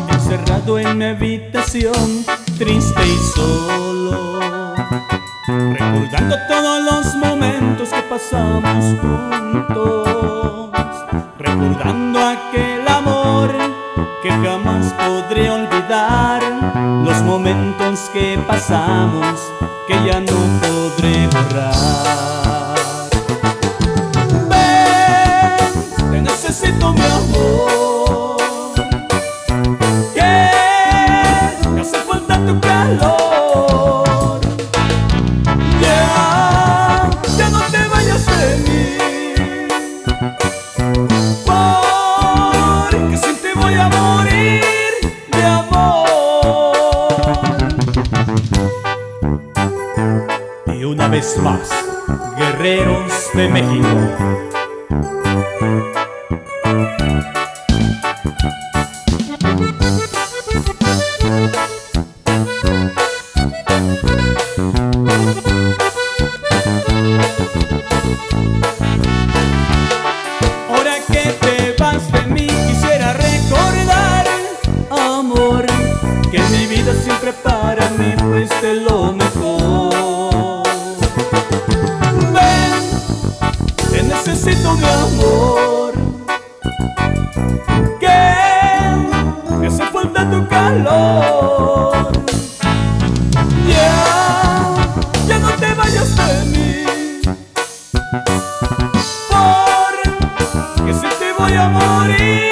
Encerrado en mi habitación, triste y solo, recordando todos los momentos que pasamos juntos, recordando aquel amor que jamás podré olvidar, los momentos que pasamos que ya no podré borrar. Ven, te necesito, mi amor, que me hace falta tu calor. Ya no te vayas de mí, porque sin ti voy a morir de amor. Y una vez más, guerreros de México. Ahora que te vas de mí, quisiera recordar, amor, que en mi vida siempre para mí fuiste lo mejor. Ven, te necesito, mi amor, que me hace falta tu calor. Ya no te vayas de mí, porque sin ti voy a morir.